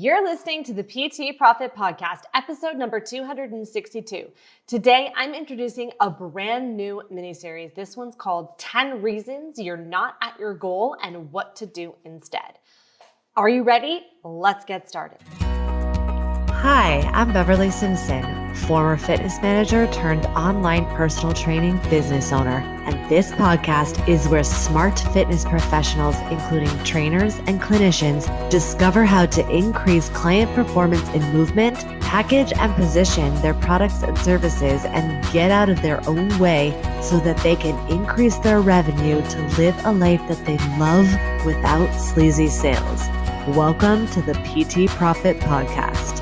You're listening to the PT Profit Podcast, episode number 262. Today, I'm introducing a brand new mini-series. This one's called 10 Reasons You're Not at Your Goal and What to Do Instead. Are you ready? Let's get started. Hi, I'm Beverly Simpson, former fitness manager turned online personal training business owner. And this podcast is where smart fitness professionals, including trainers and clinicians, discover how to increase client performance in movement, package and position their products and services, and get out of their own way so that they can increase their revenue to live a life that they love without sleazy sales. Welcome to the PT Profit Podcast.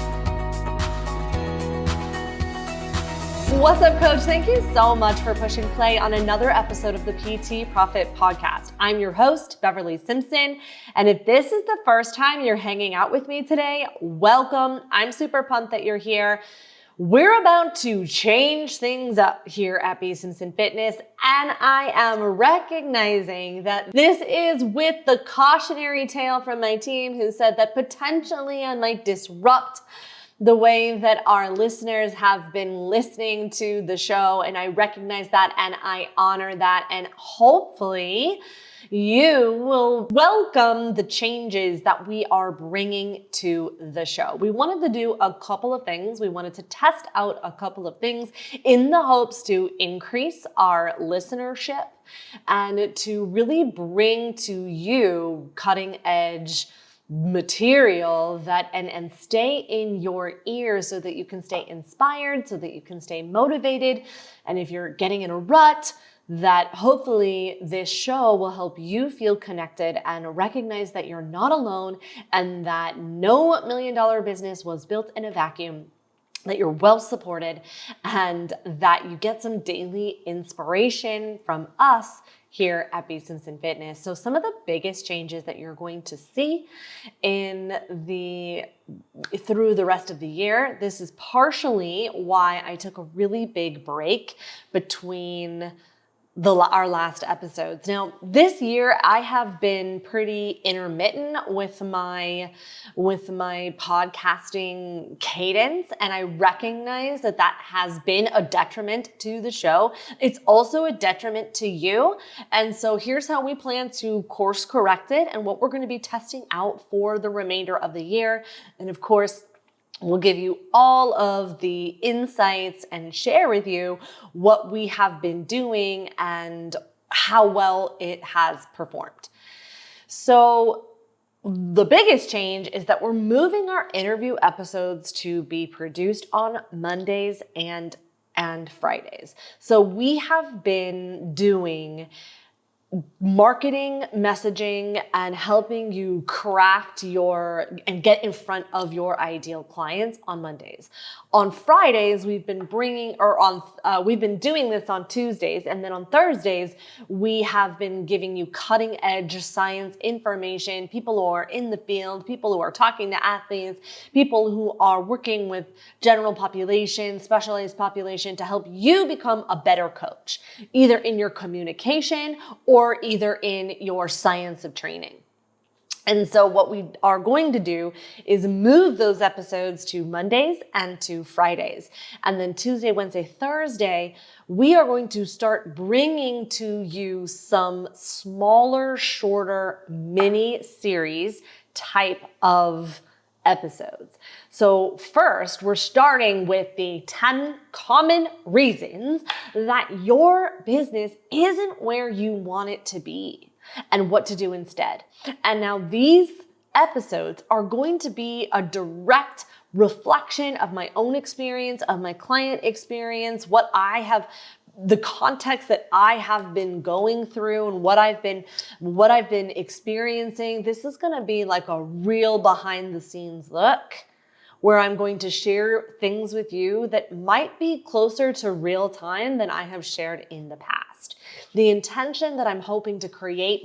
What's up, Coach? Thank you so much for pushing play on another episode of the PT Profit Podcast. I'm your host, Beverly Simpson, and if this is the first time you're hanging out with me today, welcome. I'm super pumped that you're here. We're about to change things up here at BSimpsonFitness, and I am recognizing that this is with the cautionary tale from my team who said that potentially I might disrupt the way that our listeners have been listening to the show, and I recognize that and I honor that, and hopefully you will welcome the changes that we are bringing to the show. We wanted to do a couple of things. We wanted to test out a couple of things in the hopes to increase our listenership and to really bring to you cutting edge material that and stay in your ears so that you can stay inspired, so that you can stay motivated. And if you're getting in a rut, that hopefully this show will help you feel connected and recognize that you're not alone and that no $1 million business was built in a vacuum, that you're well supported, and that you get some daily inspiration from us here at BSimpsonFitness. So some of the biggest changes that you're going to see through the rest of the year, this is partially why I took a really big break between our last episodes. Now, this year I have been pretty intermittent with my podcasting cadence, and I recognize that has been a detriment to the show. It's also a detriment to you. And so here's how we plan to course correct it and what we're going to be testing out for the remainder of the year. And of course, we'll give you all of the insights and share with you what we have been doing and how well it has performed. So the biggest change is that we're moving our interview episodes to be produced on Mondays and Fridays. So we have been doing marketing, messaging, and helping you craft and get in front of your ideal clients on Mondays. On Fridays, we've been doing this on Tuesdays, and then on Thursdays, we have been giving you cutting edge science information, people who are in the field, people who are talking to athletes, people who are working with general population, specialized population to help you become a better coach, either in your communication or either in your science of training. And so what we are going to do is move those episodes to Mondays and to Fridays. And then Tuesday, Wednesday, Thursday, we are going to start bringing to you some smaller, shorter mini series type of episodes. So first, we're starting with the 10 common reasons that your business isn't where you want it to be and what to do instead. And now these episodes are going to be a direct reflection of my own experience, of my client experience, the context that I have been going through and what I've been experiencing. This is going to be like a real behind the scenes look where I'm going to share things with you that might be closer to real time than I have shared in the past. The intention that I'm hoping to create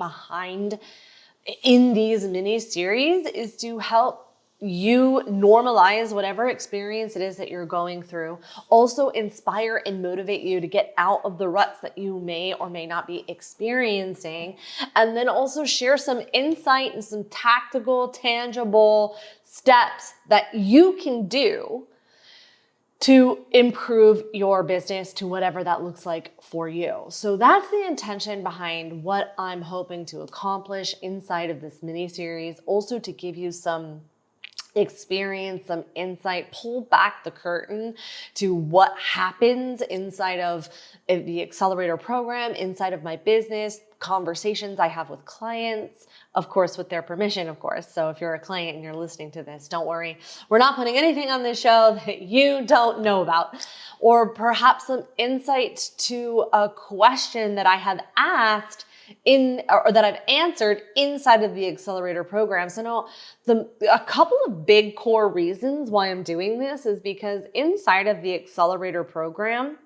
in these mini series is to help you normalize whatever experience it is that you're going through. Also inspire and motivate you to get out of the ruts that you may or may not be experiencing. And then also share some insight and some tactical, tangible steps that you can do to improve your business to whatever that looks like for you. So that's the intention behind what I'm hoping to accomplish inside of this mini series. Also to give you some experience, some insight, pull back the curtain to what happens inside of the accelerator program, inside of my business, conversations I have with clients, of course, with their permission, of course. So if you're a client and you're listening to this, don't worry. We're not putting anything on this show that you don't know about, or perhaps some insight to a question that I have asked or that I've answered inside of the accelerator program. So now a couple of big core reasons why I'm doing this is because inside of the accelerator program,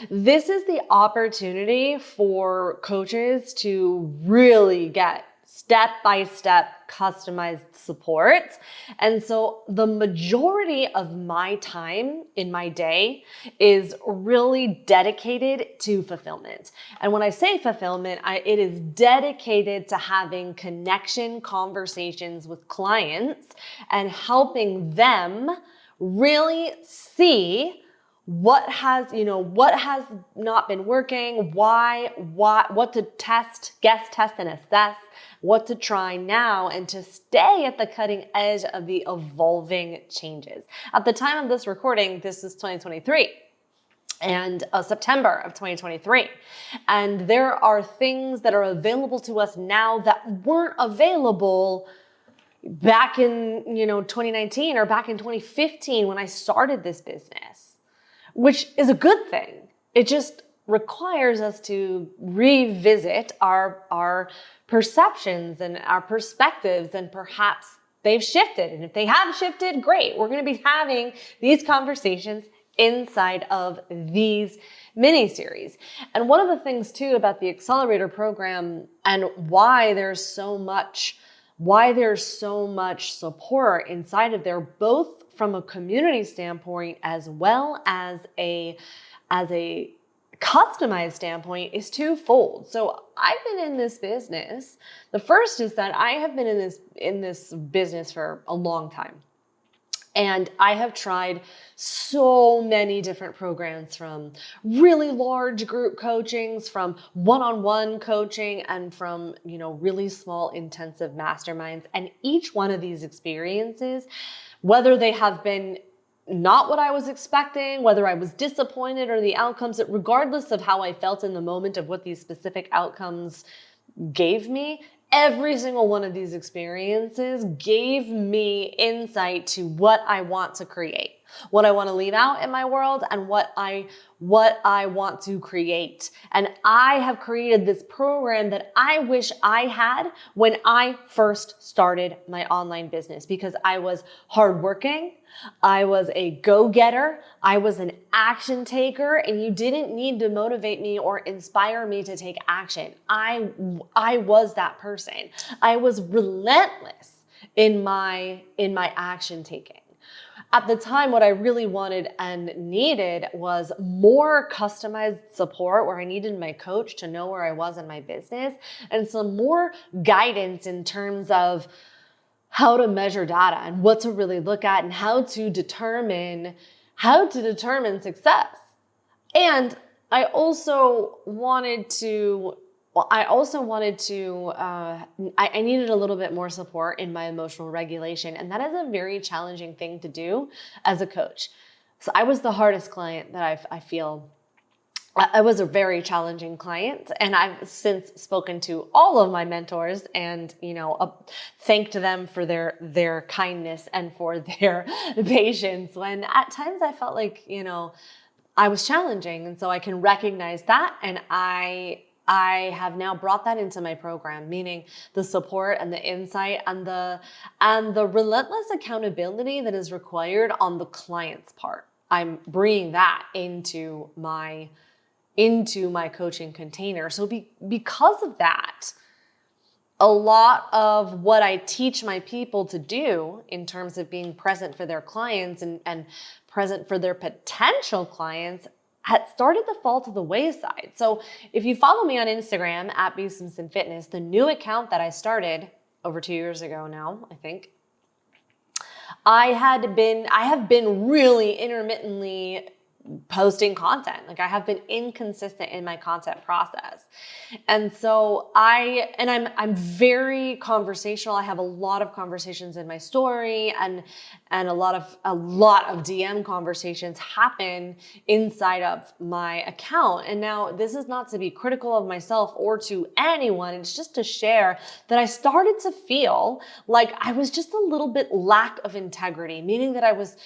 this is the opportunity for coaches to really get step-by-step customized support. And so the majority of my time in my day is really dedicated to fulfillment. And when I say fulfillment, it is dedicated to having connection conversations with clients and helping them really see what has not been working, what to test, guest test and assess, what to try now, and to stay at the cutting edge of the evolving changes. At the time of this recording, this is 2023 and September of 2023. And there are things that are available to us now that weren't available back in 2019 or back in 2015 when I started this business, which is a good thing. It just requires us to revisit our perceptions and our perspectives, and perhaps they've shifted. And if they have shifted, great. We're going to be having these conversations inside of these mini series. And one of the things too about the accelerator program and why there's so much support inside of there, both from a community standpoint as well as a customized standpoint, is twofold. So I've been in this business. The first is that I have been in this business for a long time. And I have tried so many different programs, from really large group coachings, from one-on-one coaching, and from, really small intensive masterminds. And each one of these experiences, whether they have been not what I was expecting, whether I was disappointed or the outcomes, regardless of how I felt in the moment of what these specific outcomes gave me, every single one of these experiences gave me insight to what I want to create, what I want to leave out in my world, and what I want to create. And I have created this program that I wish I had when I first started my online business, because I was hardworking, I was a go-getter, I was an action taker, and you didn't need to motivate me or inspire me to take action. I was that person. I was relentless in my action taking. At the time, what I really wanted and needed was more customized support, where I needed my coach to know where I was in my business, and some more guidance in terms of how to measure data and what to really look at and how to determine success. And I needed a little bit more support in my emotional regulation. And that is a very challenging thing to do as a coach. So I was the hardest client that I feel. I was a very challenging client, and I've since spoken to all of my mentors and, thanked them for their kindness and for their patience, when at times I felt like, I was challenging. And so I can recognize that. And I have now brought that into my program, meaning the support and the insight and the relentless accountability that is required on the client's part. I'm bringing that into my coaching container. So because of that, a lot of what I teach my people to do in terms of being present for their clients and present for their potential clients had started to fall to the wayside. So if you follow me on Instagram at BSimpsonFitness, the new account that I started over 2 years ago now, I think, I have been really intermittently posting content. Like I have been inconsistent in my content process. And so I'm very conversational. I have a lot of conversations in my story and a lot of DM conversations happen inside of my account. And now this is not to be critical of myself or to anyone. It's just to share that I started to feel like I was just a little bit lack of integrity, meaning that I was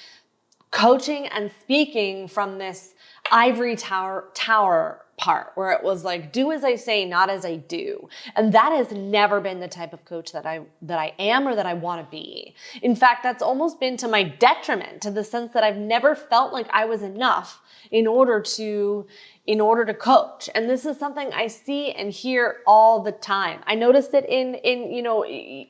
coaching and speaking from this ivory tower part where it was like, do as I say, not as I do. And that has never been the type of coach that I am or that I want to be. In fact, that's almost been to my detriment, to the sense that I've never felt like I was enough in order to coach. And this is something I see and hear all the time. I noticed it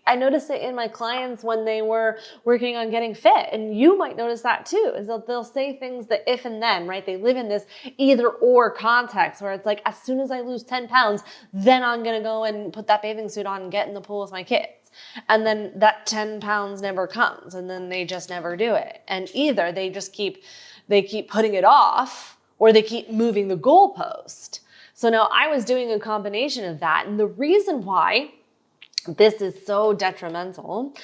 I noticed it in my clients when they were working on getting fit. And you might notice that too, is that they'll say things that if and then, right? They live in this either or context where it's like, as soon as I lose 10 pounds, then I'm going to go and put that bathing suit on and get in the pool with my kids. And then that 10 pounds never comes, and then they just never do it. And either they keep putting it off, or they keep moving the goalpost. So now I was doing a combination of that. And the reason why this is so detrimental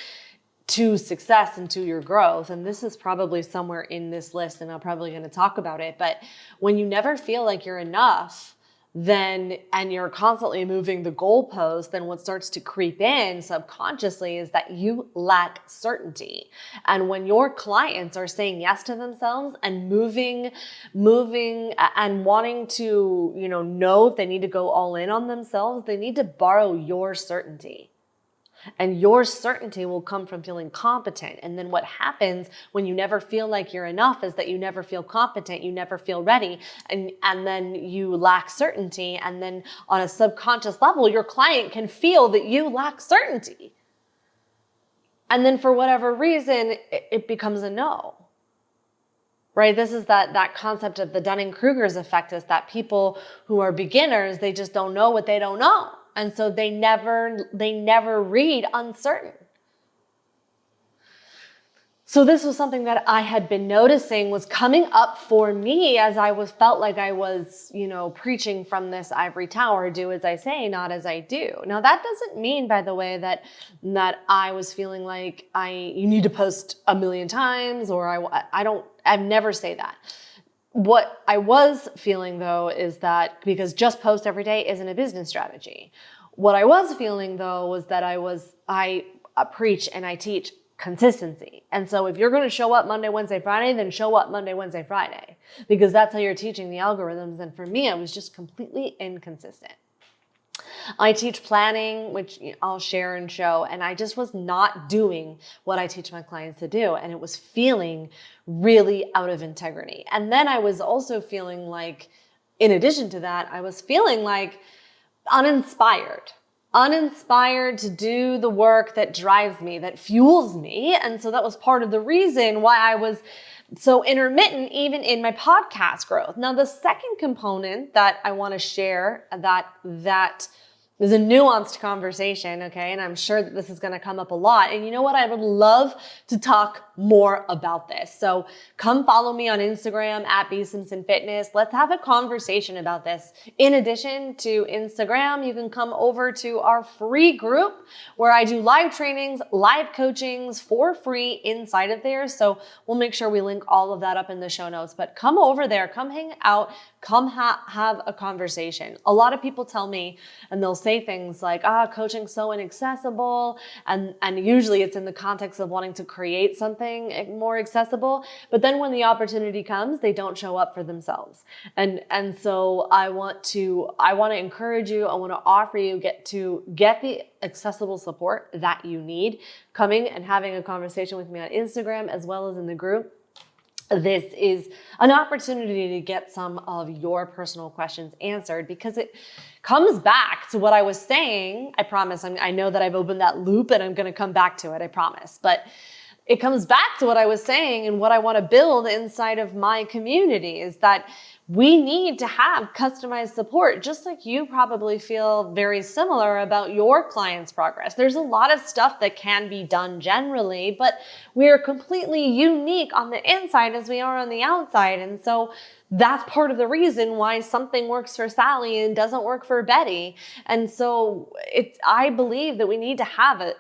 to success and to your growth, and this is probably somewhere in this list, and I'm probably going to talk about it, but when you never feel like you're enough, and you're constantly moving the goalpost, then what starts to creep in subconsciously is that you lack certainty. And when your clients are saying yes to themselves and moving and wanting to, know if they need to go all in on themselves, they need to borrow your certainty. And your certainty will come from feeling competent. And then what happens when you never feel like you're enough is that you never feel competent, you never feel ready, and then you lack certainty. And then on a subconscious level, your client can feel that you lack certainty. And then for whatever reason, it becomes a no. Right? This is that concept of the Dunning-Kruger's effect, is that people who are beginners, they just don't know what they don't know. And so they never read uncertain. So this was something that I had been noticing was coming up for me as I felt like I was, preaching from this ivory tower, do as I say, not as I do. Now that doesn't mean, by the way, that I was feeling like you need to post 1 million times, or I've never say that. What I was feeling though is that, because just post every day isn't a business strategy. What I was feeling though was that I preach and I teach consistency. And so if you're going to show up Monday, Wednesday, Friday, then show up Monday, Wednesday, Friday, because that's how you're teaching the algorithms. And for me, I was just completely inconsistent. I teach planning, which I'll share and show, and I just was not doing what I teach my clients to do. And it was feeling really out of integrity. And then I was also feeling like, in addition to that, I was feeling like uninspired to do the work that drives me, that fuels me. And so that was part of the reason why I was so intermittent, even in my podcast growth. Now, the second component that I want to share that is a nuanced conversation, okay? And I'm sure that this is going to come up a lot. And you know what? I would love to talk more about this. So come follow me on Instagram at BSimpsonFitness. Let's have a conversation about this. In addition to Instagram, you can come over to our free group where I do live trainings, live coachings for free inside of there. So we'll make sure we link all of that up in the show notes. But come over there, come hang out, come have a conversation. A lot of people tell me, and they'll say things like, coaching's so inaccessible. And usually it's in the context of wanting to create something more accessible. But then when the opportunity comes, they don't show up for themselves. And so I want to encourage you, I want to offer you get the accessible support that you need, coming and having a conversation with me on Instagram as well as in the group. This is an opportunity to get some of your personal questions answered, because it comes back to what I was saying. I promise. I know that I've opened that loop and I'm going to come back to it. I promise. But it comes back to what I was saying and what I want to build inside of my community is that we need to have customized support, just like you probably feel very similar about your clients' progress. There's a lot of stuff that can be done generally, but we're completely unique on the inside as we are on the outside. And so that's part of the reason why something works for Sally and doesn't work for Betty. And so I believe that we need to have a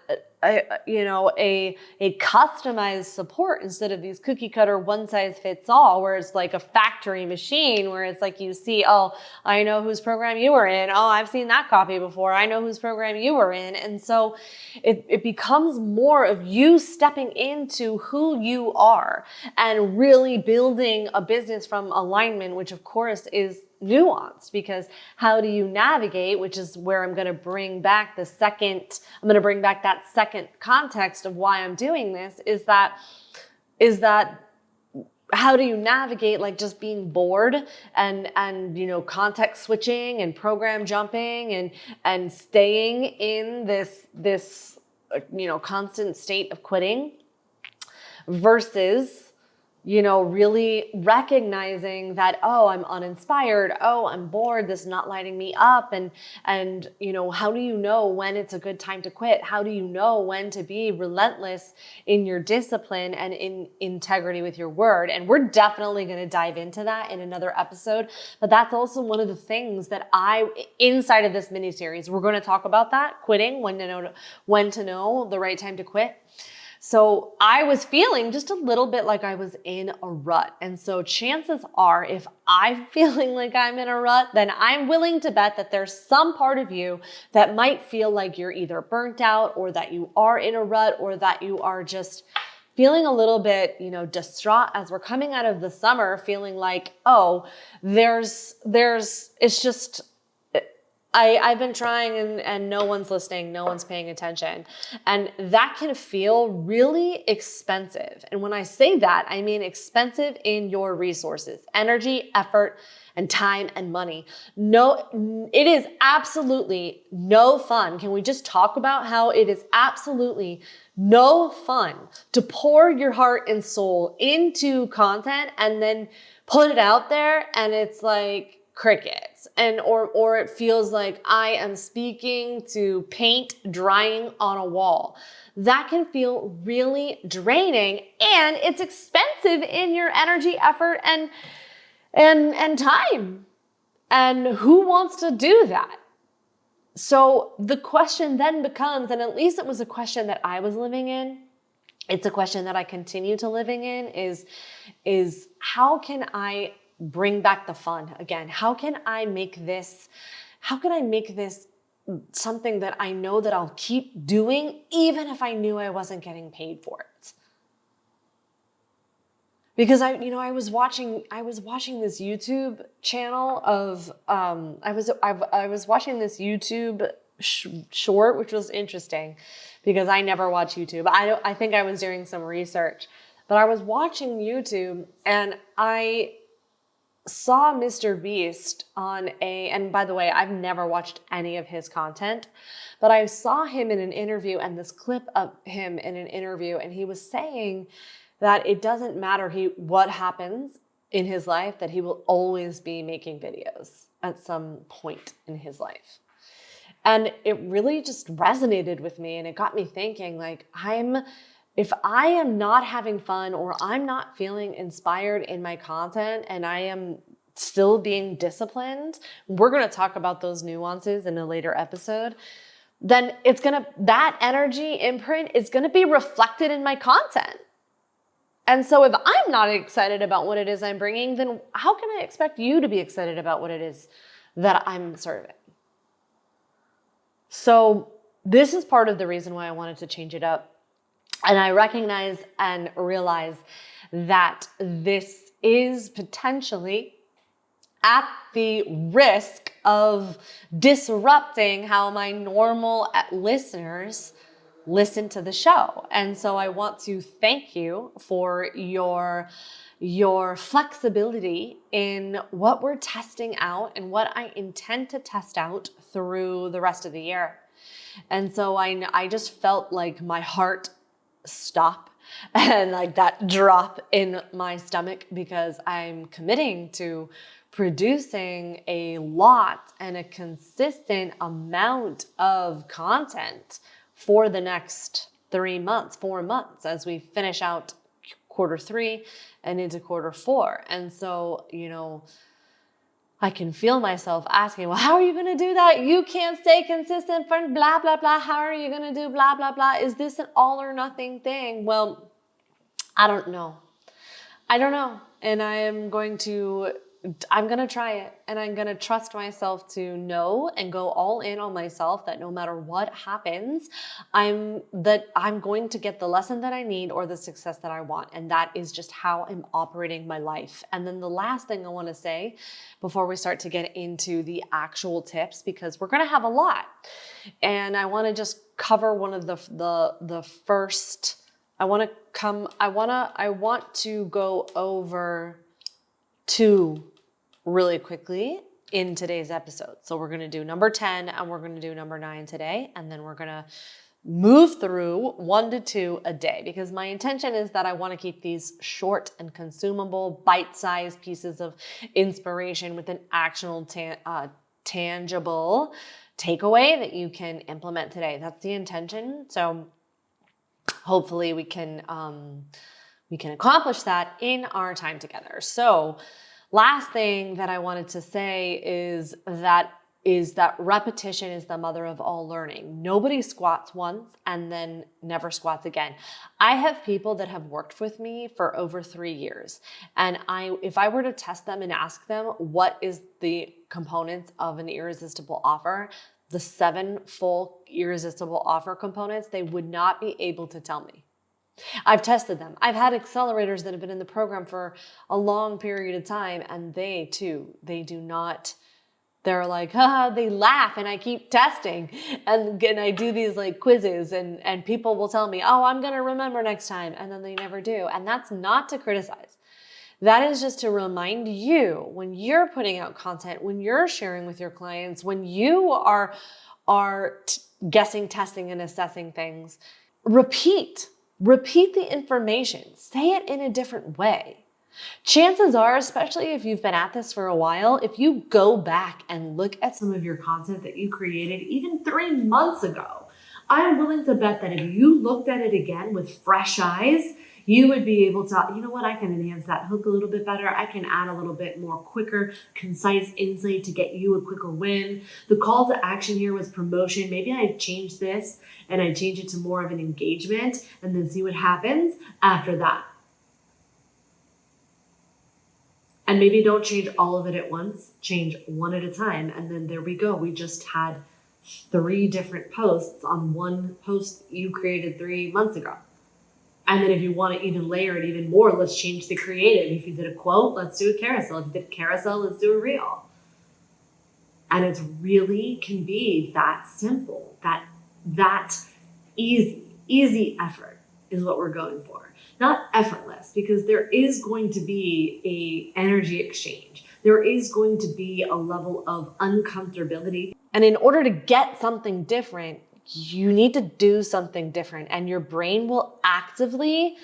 customized support instead of these cookie cutter one size fits all, where it's like a factory machine where it's like you see, oh, I know whose program you were in. Oh, I've seen that copy before. I know whose program you were in. And so it becomes more of you stepping into who you are and really building a business from alignment, which of course is nuanced, because how do you navigate, which is where I'm going to bring back that second context of why I'm doing this, is that how do you navigate like just being bored and context switching and program jumping and staying in this constant state of quitting versus really recognizing that, oh, I'm uninspired. Oh, I'm bored. This is not lighting me up. And how do you know when it's a good time to quit? How do you know when to be relentless in your discipline and in integrity with your word? And we're definitely going to dive into that in another episode. But that's also one of the things that inside of this mini series, we're going to talk about that, quitting, when to know the right time to quit. So I was feeling just a little bit like I was in a rut. And so chances are, if I'm feeling like I'm in a rut, then I'm willing to bet that there's some part of you that might feel like you're either burnt out, or that you are in a rut, or that you are just feeling a little bit, distraught as we're coming out of the summer, feeling like, oh, it's just, I've been trying and no one's listening, no one's paying attention. And that can feel really expensive. And when I say that, I mean expensive in your resources, energy, effort, and time and money. No, it is absolutely no fun. Can we just talk about how it is absolutely no fun to pour your heart and soul into content and then put it out there and it's like crickets, or it feels like I am speaking to paint drying on a wall. That can feel really draining, and it's expensive in your energy, effort, and time. And who wants to do that? So the question then becomes, and at least it was a question that I was living in, it's a question that I continue to living in, is how can I bring back the fun again? How can I make this something that I know that I'll keep doing even if I knew I wasn't getting paid for it? Because I was watching this YouTube channel of I was watching this YouTube short, which was interesting because I never watch YouTube. I think I was doing some research, but I was watching YouTube and I saw Mr. Beast and by the way, I've never watched any of his content, but I saw him in an interview and this clip of him in an interview, and he was saying that it doesn't matter what happens in his life, that he will always be making videos at some point in his life. And it really just resonated with me, and it got me thinking, like, if I am not having fun or I'm not feeling inspired in my content and I am still being disciplined, we're going to talk about those nuances in a later episode, then that energy imprint is going to be reflected in my content. And so if I'm not excited about what it is I'm bringing, then how can I expect you to be excited about what it is that I'm serving? So this is part of the reason why I wanted to change it up. And I recognize and realize that this is potentially at the risk of disrupting how my normal listeners listen to the show. And so I want to thank you for your flexibility in what we're testing out and what I intend to test out through the rest of the year. And so I just felt like my heart stop and like that drop in my stomach, because I'm committing to producing a lot and a consistent amount of content for the next 3 months, 4 months, as we finish out Q3 and into Q4. And so, I can feel myself asking, well, how are you going to do that? You can't stay consistent for blah, blah, blah. How are you going to do blah, blah, blah? Is this an all or nothing thing? Well, I don't know. And I'm going to try it, and I'm going to trust myself to know and go all in on myself that no matter what happens, I'm going to get the lesson that I need or the success that I want. And that is just how I'm operating my life. And then the last thing I want to say before we start to get into the actual tips, because we're going to have a lot, and I want to just cover one of the first. I want to go over 2 really quickly in today's episode. So we're going to do number 10 and we're going to do number 9 today. And then we're going to move through 1 to 2 a day, because my intention is that I want to keep these short and consumable, bite-sized pieces of inspiration with an actionable, tangible takeaway that you can implement today. That's the intention. So hopefully we can accomplish that in our time together. So last thing that I wanted to say is that repetition is the mother of all learning. Nobody squats once and then never squats again. I have people that have worked with me for over 3 years. And if I were to test them and ask them what is the components of an irresistible offer, the 7 full irresistible offer components, they would not be able to tell me. I've tested them. I've had accelerators that have been in the program for a long period of time, and they do not, they're like, they laugh, and I keep testing, and I do these like quizzes, and people will tell me, oh, I'm going to remember next time, and then they never do. And that's not to criticize. That is just to remind you, when you're putting out content, when you're sharing with your clients, when you are guessing, testing, and assessing things, repeat the information. Say it in a different way. Chances are, especially if you've been at this for a while, if you go back and look at some of your content that you created even 3 months ago, I'm willing to bet that if you looked at it again with fresh eyes, you would be able to, I can enhance that hook a little bit better. I can add a little bit more quicker, concise insight to get you a quicker win. The call to action here was promotion. Maybe I change this and I change it to more of an engagement, and then see what happens after that. And maybe don't change all of it at once, change one at a time. And then there we go. We just had 3 different posts on one post you created 3 months ago. And then if you want to even layer it even more, let's change the creative. If you did a quote, let's do a carousel. If you did a carousel, let's do a reel. And it really can be that simple, that easy effort is what we're going for. Not effortless, because there is going to be a energy exchange. There is going to be a level of uncomfortability. And in order to get something different, you need to do something different, and your brain will actively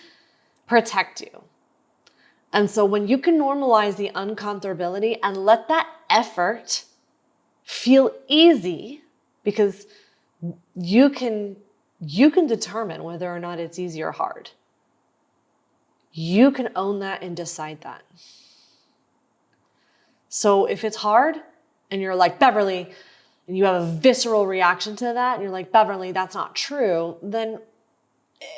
protect you. And so when you can normalize the uncomfortability and let that effort feel easy, because you can determine whether or not it's easy or hard. You can own that and decide that. So if it's hard and you're like, Beverly, and you have a visceral reaction to that, and you're like, Beverly, that's not true, then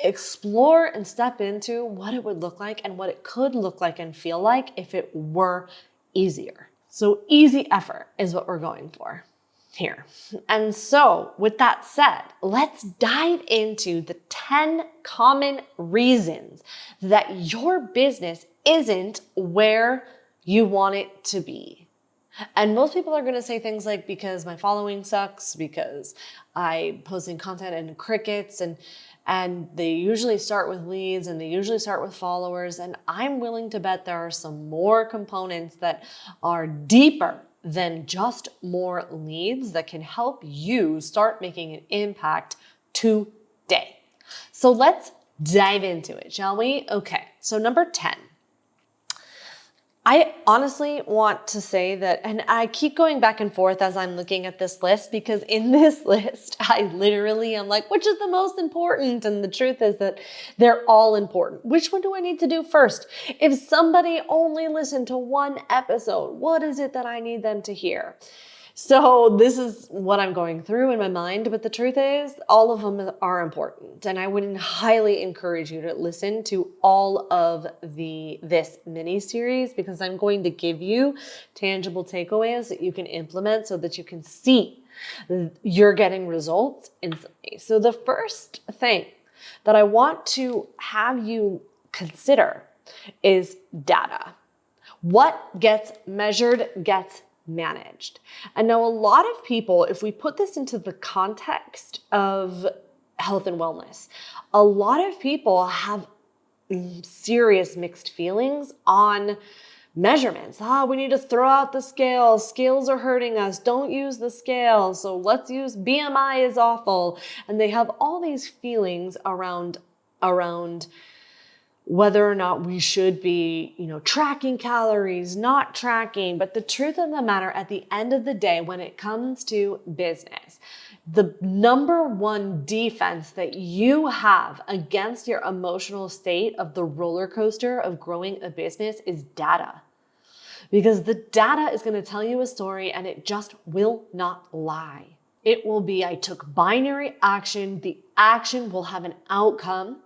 explore and step into what it would look like and what it could look like and feel like if it were easier. So easy effort is what we're going for here. And so with that said, let's dive into the 10 common reasons that your business isn't where you want it to be. And most people are going to say things like, because my following sucks, because I'm posting content and crickets, and they usually start with leads and they usually start with followers. And I'm willing to bet there are some more components that are deeper than just more leads that can help you start making an impact today. So let's dive into it, shall we? Okay, so number 10. I honestly want to say that, and I keep going back and forth as I'm looking at this list, because in this list, I literally am like, which is the most important? And the truth is that they're all important. Which one do I need to do first? If somebody only listened to one episode, what is it that I need them to hear? So this is what I'm going through in my mind, but the truth is all of them are important. And I would highly encourage you to listen to all of this mini series, because I'm going to give you tangible takeaways that you can implement so that you can see you're getting results instantly. So the first thing that I want to have you consider is data. What gets measured gets managed. And now a lot of people, if we put this into the context of health and wellness, a lot of people have serious mixed feelings on measurements. We need to throw out the scales. Scales are hurting us. Don't use the scale. So let's use BMI is awful. And they have all these feelings around whether or not we should be, tracking calories, not tracking. But the truth of the matter, at the end of the day, when it comes to business, the number one defense that you have against your emotional state of the roller coaster of growing a business is data. Because the data is going to tell you a story, and it just will not lie. It will be, I took binary action. The action will have an outcome.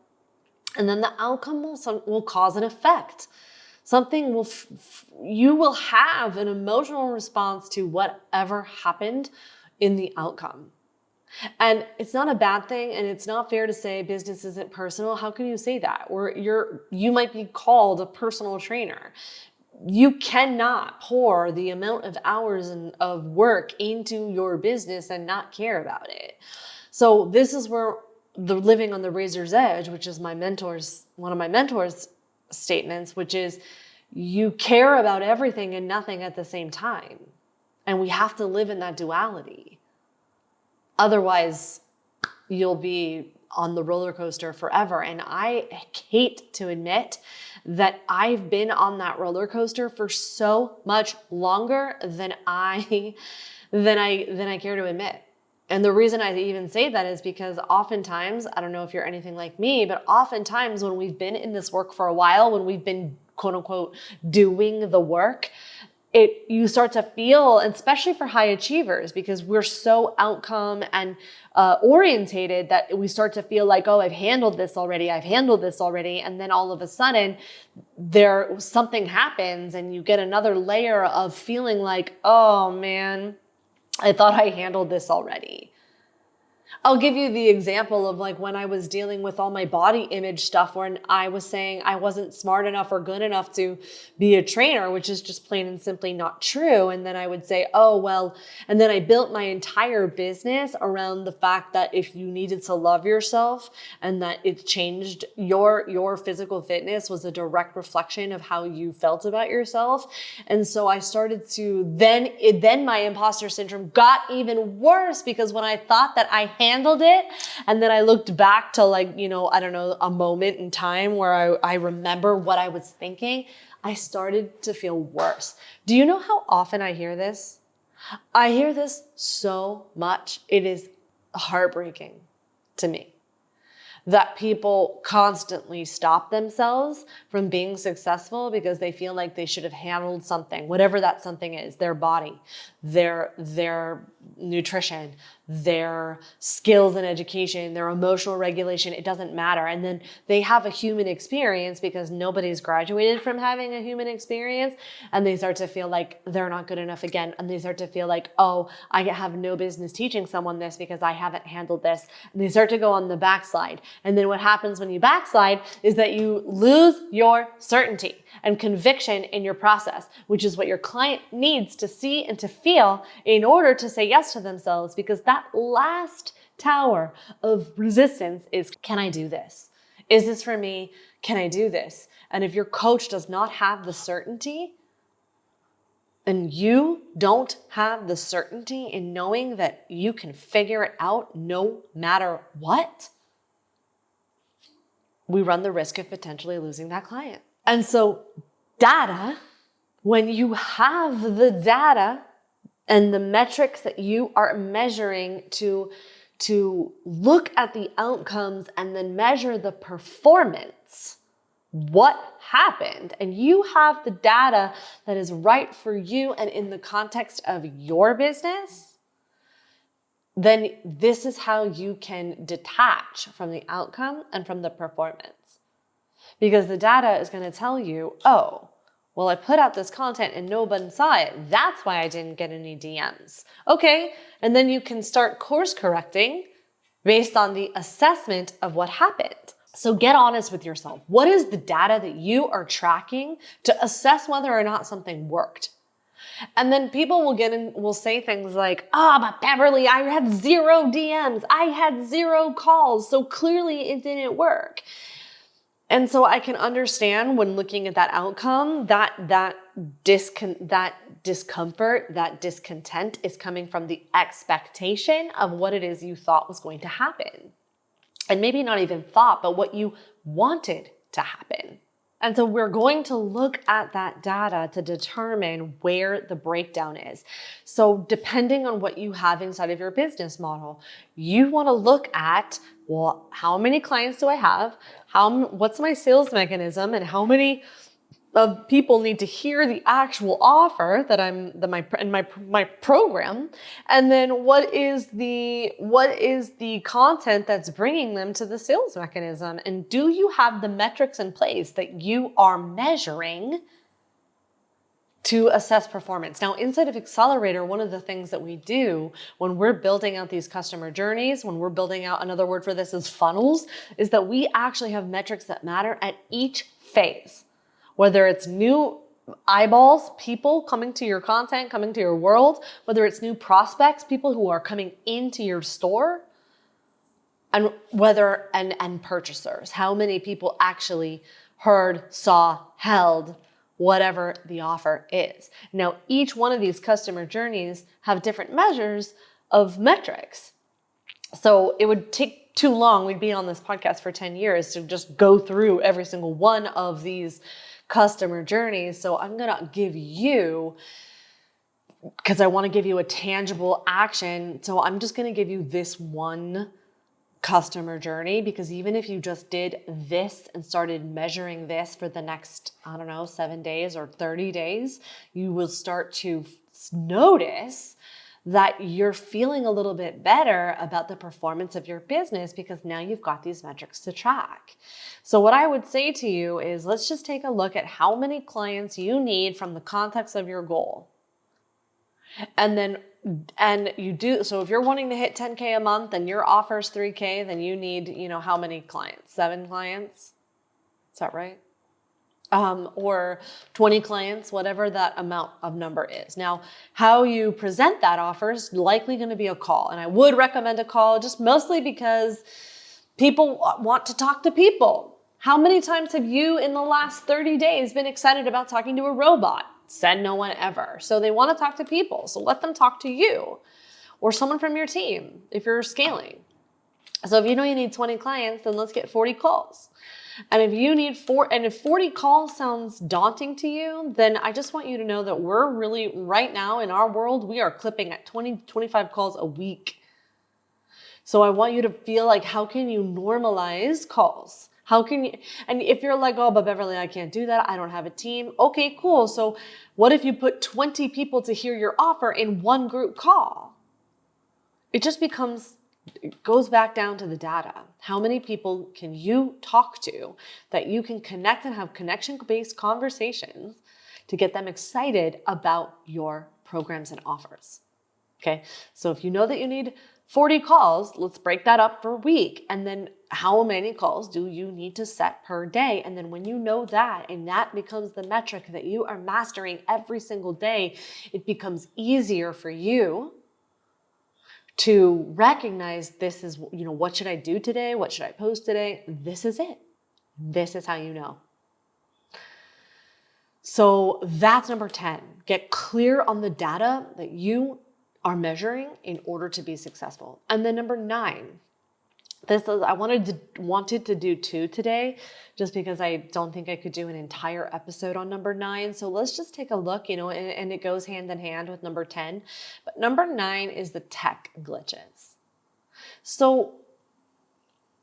And then the outcome will cause an effect. Something will, you will have an emotional response to whatever happened in the outcome. And it's not a bad thing, and it's not fair to say business isn't personal. How can you say that? Or you might be called a personal trainer. You cannot pour the amount of hours of work into your business and not care about it. So this is where the living on the razor's edge, which is one of my mentors' statements, which is you care about everything and nothing at the same time. And we have to live in that duality. Otherwise, you'll be on the roller coaster forever. And I hate to admit that I've been on that roller coaster for so much longer than I care to admit. And the reason I even say that is because oftentimes, I don't know if you're anything like me, but oftentimes when we've been in this work for a while, when we've been quote unquote doing the work, you start to feel, especially for high achievers, because we're so outcome and orientated, that we start to feel like, oh, I've handled this already. And then all of a sudden something happens and you get another layer of feeling like, oh man, I thought I handled this already. I'll give you the example of like when I was dealing with all my body image stuff, when I was saying I wasn't smart enough or good enough to be a trainer, which is just plain and simply not true. And then I would say, oh, well, and then I built my entire business around the fact that if you needed to love yourself and that it changed your physical fitness was a direct reflection of how you felt about yourself. And so I started to then my imposter syndrome got even worse, because when I thought that I handled it, and then I looked back to a moment in time where I remember what I was thinking, I started to feel worse. Do you know how often I hear this? I hear this so much. It is heartbreaking to me that people constantly stop themselves from being successful because they feel like they should have handled something, whatever that something is, their body, their nutrition, their skills and education, their emotional regulation. It doesn't matter. And then they have a human experience because nobody's graduated from having a human experience. And they start to feel like they're not good enough again. And they start to feel like, oh, I have no business teaching someone this because I haven't handled this. And they start to go on the backslide. And then what happens when you backslide is that you lose your certainty and conviction in your process, which is what your client needs to see and to feel in order to say yes to themselves. Because that last tower of resistance is, can I do this? Is this for me? Can I do this? And if your coach does not have the certainty, and you don't have the certainty in knowing that you can figure it out no matter what, we run the risk of potentially losing that client. And so data When you have the data and the metrics that you are measuring to look at the outcomes and then measure the performance, what happened, and you have the data that is right for you and in the context of your business, then this is how you can detach from the outcome and from the performance. Because the data is going to tell you, oh, well, I put out this content and nobody saw it. That's why I didn't get any DMs. Okay, and then you can start course correcting based on the assessment of what happened. So get honest with yourself. What is the data that you are tracking to assess whether or not something worked? And then people will say things like, but Beverly, I had 0 DMs. I had 0 calls. So clearly it didn't work. And so I can understand when looking at that outcome, that discomfort, that discontent is coming from the expectation of what it is you thought was going to happen. And maybe not even thought, but what you wanted to happen. And so we're going to look at that data to determine where the breakdown is. So depending on what you have inside of your business model, you want to look at, well, how many clients do I have? What's my sales mechanism, and how many of people need to hear the actual offer my program, and then what is the content that's bringing them to the sales mechanism, and do you have the metrics in place that you are measuring to assess performance? Now, inside of Accelerator, one of the things that we do when we're building out these customer journeys, when we're building out, another word for this is funnels, is that we actually have metrics that matter at each phase. Whether it's new eyeballs, people coming to your content, coming to your world, whether it's new prospects, people who are coming into your store, and and purchasers, how many people actually heard, saw, held, whatever the offer is. Now, each one of these customer journeys have different measures of metrics. So it would take too long. We'd be on this podcast for 10 years to just go through every single one of these customer journeys. So I'm going to give you, because I want to give you a tangible action. So I'm just going to give you this one customer journey, because even if you just did this and started measuring this for the next, 7 days or 30 days, you will start to notice that you're feeling a little bit better about the performance of your business, because now you've got these metrics to track. So what I would say to you is, let's just take a look at how many clients you need from the context of your goal. And you do, so if you're wanting to hit 10K a month and your offer's 3K, then you need, how many clients? 7 clients? Is that right? Or 20 clients, whatever that amount of number is. Now, how you present that offer is likely going to be a call. And I would recommend a call, just mostly because people want to talk to people. How many times have you in the last 30 days been excited about talking to a robot? Said no one ever. So they want to talk to people. So let them talk to you or someone from your team if you're scaling. So if you know you need 20 clients, then let's get 40 calls. And if you need if 40 calls sounds daunting to you, then I just want you to know that we're really, right now in our world, we are clipping at 20, 25 calls a week. So I want you to feel like, how can you normalize calls? How can you, and if you're like, oh, but Beverly, I can't do that. I don't have a team. Okay, cool. So what if you put 20 people to hear your offer in one group call? It goes back down to the data. How many people can you talk to that you can connect and have connection-based conversations to get them excited about your programs and offers? Okay, so if you know that you need 40 calls, let's break that up per week. And then how many calls do you need to set per day? And then when you know that, and that becomes the metric that you are mastering every single day, it becomes easier for you to recognize, this is, what should I do today? What should I post today? This is it. This is how you know. So that's number 10. Get clear on the data that you are measuring in order to be successful. And then number 9, I wanted to do 2 today, just because I don't think I could do an entire episode on number 9. So let's just take a look, and it goes hand in hand with number 10. But number 9 is the tech glitches. So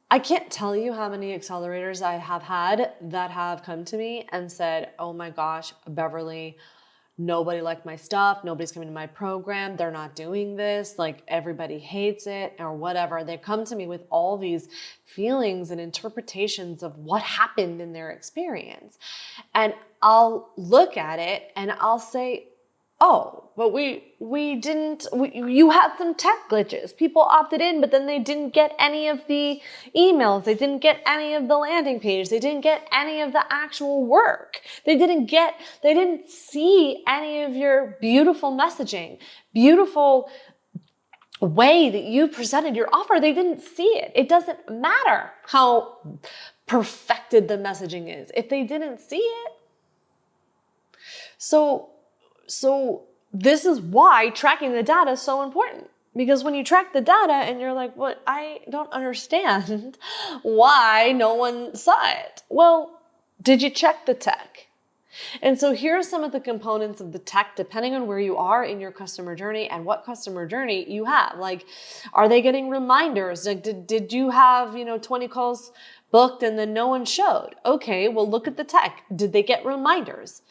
I can't tell you how many accelerators I have had that have come to me and said, oh my gosh, Beverly, nobody liked my stuff. Nobody's coming to my program. They're not doing this. Like, everybody hates it or whatever. They come to me with all these feelings and interpretations of what happened in their experience. And I'll look at it and I'll say, oh, but you had some tech glitches. People opted in, but then they didn't get any of the emails. They didn't get any of the landing page. They didn't get any of the actual work. They didn't see any of your beautiful messaging, beautiful way that you presented your offer. They didn't see it. It doesn't matter how perfected the messaging is if they didn't see it. So this is why tracking the data is so important. Because when you track the data and you're like, what, I don't understand why no one saw it. Well, did you check the tech? And so here are some of the components of the tech, depending on where you are in your customer journey and what customer journey you have. Like, are they getting reminders? Like, did you have, 20 calls booked and then no one showed? Okay, well, look at the tech. Did they get reminders?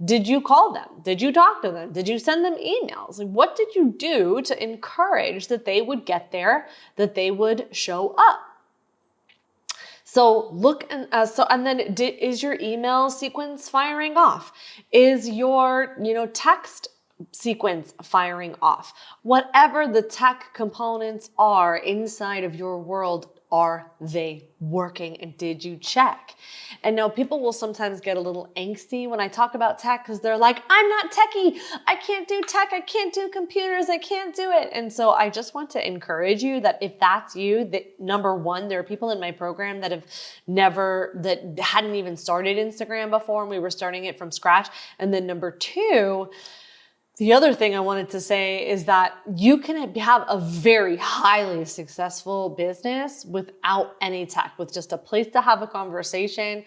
Did you call them? Did you talk to them? Did you send them emails? Like, what did you do to encourage that they would get there, that they would show up? So and then is your email sequence firing off? Is your, text sequence firing off? Whatever the tech components are inside of your world, are they working, and did you check? And now people will sometimes get a little angsty when I talk about tech because they're like, I'm not techie. I can't do tech. I can't do computers. I can't do it. And so I just want to encourage you that if that's you, that number one, there are people in my program that hadn't even started Instagram before, and we were starting it from scratch. And then number two, the other thing I wanted to say is that you can have a very highly successful business without any tech, with just a place to have a conversation,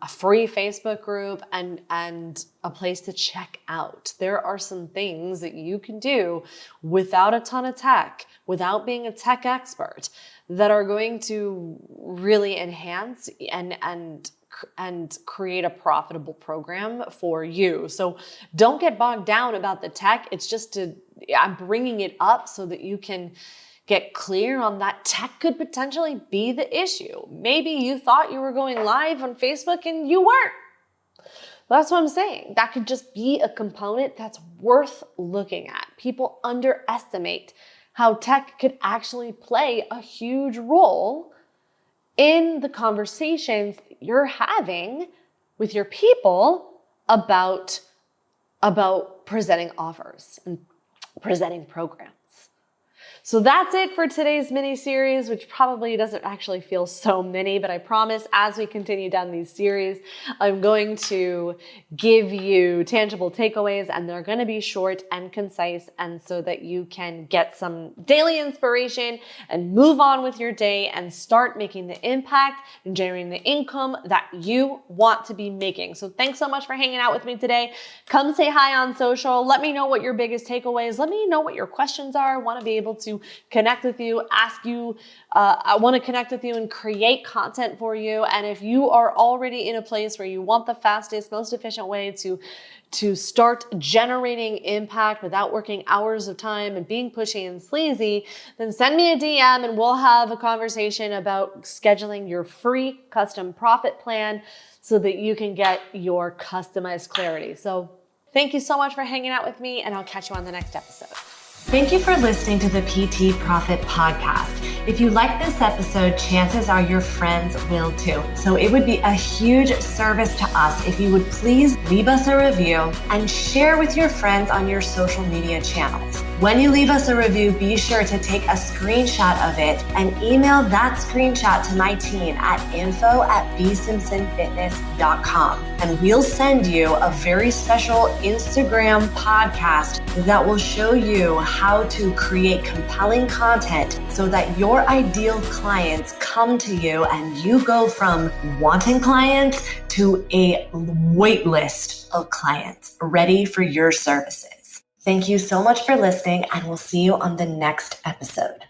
a free Facebook group, and a place to check out. There are some things that you can do without a ton of tech, without being a tech expert, that are going to really enhance and create a profitable program for you. So don't get bogged down about the tech. It's just I'm bringing it up so that you can get clear on that tech could potentially be the issue. Maybe you thought you were going live on Facebook and you weren't. That's what I'm saying. That could just be a component that's worth looking at. People underestimate how tech could actually play a huge role in the conversations you're having with your people about presenting offers and presenting programs. So that's it for today's mini series, which probably doesn't actually feel so mini, but I promise as we continue down these series, I'm going to give you tangible takeaways, and they're going to be short and concise, and so that you can get some daily inspiration and move on with your day and start making the impact and generating the income that you want to be making. So thanks so much for hanging out with me today. Come say hi on social. Let me know what your biggest takeaways. Let me know what your questions are. I want to be able to connect with you, ask you. I want to connect with you and create content for you. And if you are already in a place where you want the fastest, most efficient way to start generating impact without working hours of time and being pushy and sleazy, then send me a DM and we'll have a conversation about scheduling your free custom profit plan so that you can get your customized clarity. So thank you so much for hanging out with me, and I'll catch you on the next episode. Thank you for listening to the PT Profit Podcast. If you like this episode, chances are your friends will too. So it would be a huge service to us if you would please leave us a review and share with your friends on your social media channels. When you leave us a review, be sure to take a screenshot of it and email that screenshot to my team at info@BSimpsonFitness.com. And we'll send you a very special Instagram podcast that will show you how to create compelling content so that your ideal clients come to you and you go from wanting clients to a wait list of clients ready for your services. Thank you so much for listening, and we'll see you on the next episode.